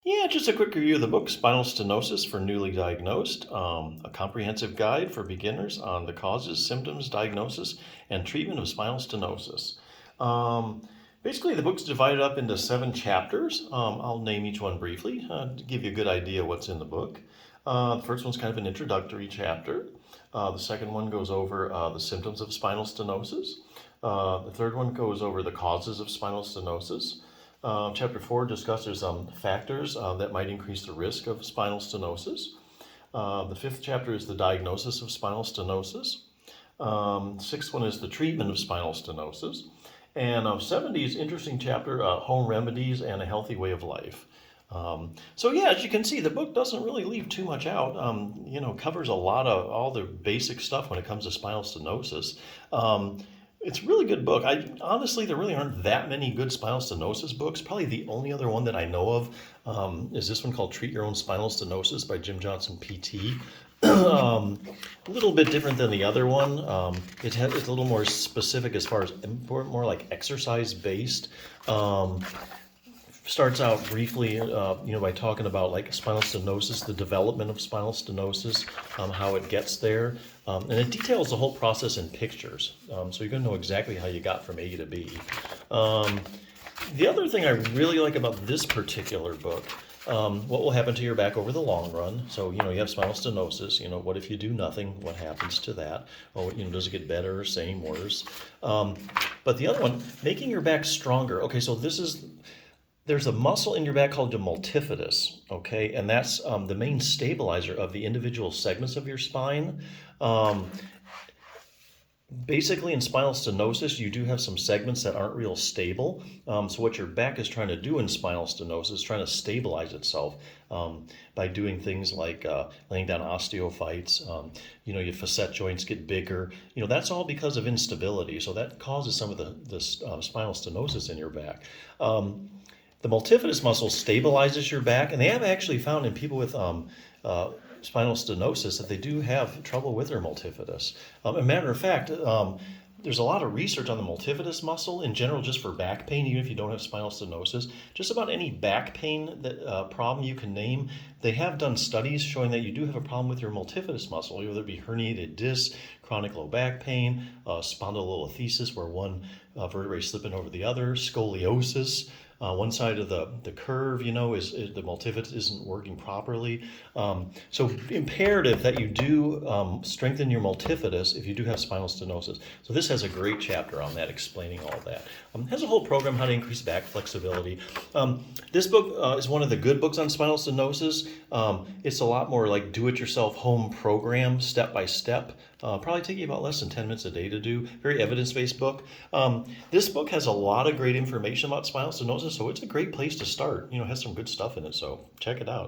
Yeah, just a quick review of the book, Spinal Stenosis for Newly Diagnosed, a comprehensive guide for beginners on the causes, symptoms, diagnosis, and treatment of spinal stenosis. Basically, the book's divided up into 7 chapters. I'll name each one briefly to give you a good idea of what's in the book. The first one's kind of an introductory chapter. The second one goes over the symptoms of spinal stenosis. The third one goes over the causes of spinal stenosis. Chapter 4 discusses factors that might increase the risk of spinal stenosis. The fifth chapter is the diagnosis of spinal stenosis. Sixth one is the treatment of spinal stenosis. And 70 is interesting chapter, home remedies and a healthy way of life. So yeah, as you can see, the book doesn't really leave too much out. Covers a lot of all the basic stuff when it comes to spinal stenosis. It's a really good book. Honestly, there really aren't that many good spinal stenosis books. Probably the only other one that I know of is this one called Treat Your Own Spinal Stenosis by Jim Johnson, PT. A little bit different than the other one. It's a little more specific as far as more like exercise based. Starts out briefly, by talking about like spinal stenosis, the development of spinal stenosis, how it gets there, and it details the whole process in pictures, so you're going to know exactly how you got from A to B. The other thing I really like about this particular book, what will happen to your back over the long run? So, you have spinal stenosis. What if you do nothing? What happens to that? Or, does it get better, same, worse? But the other one, making your back stronger. Okay, so there's a muscle in your back called the multifidus, okay? And that's the main stabilizer of the individual segments of your spine. Basically, in spinal stenosis, you do have some segments that aren't real stable. So what your back is trying to do in spinal stenosis is trying to stabilize itself by doing things like laying down osteophytes. Your facet joints get bigger. That's all because of instability. So that causes some of the spinal stenosis in your back. The multifidus muscle stabilizes your back, and they have actually found in people with spinal stenosis that they do have trouble with their multifidus. As a matter of fact, there's a lot of research on the multifidus muscle in general, just for back pain, even if you don't have spinal stenosis. Just about any back pain problem you can name, they have done studies showing that you do have a problem with your multifidus muscle, whether it be herniated disc, chronic low back pain, spondylolisthesis, where one vertebrae is slipping over the other, scoliosis. One side of the curve, is the multifidus isn't working properly. So imperative that you do strengthen your multifidus if you do have spinal stenosis. So this has a great chapter on that, explaining all that. Has a whole program how to increase back flexibility. This book is one of the good books on spinal stenosis. It's a lot more like do-it-yourself home program, step by step. Probably take you about less than 10 minutes a day to do. Very evidence-based book. This book has a lot of great information about spinal stenosis, so it's a great place to start. It has some good stuff in it, so check it out.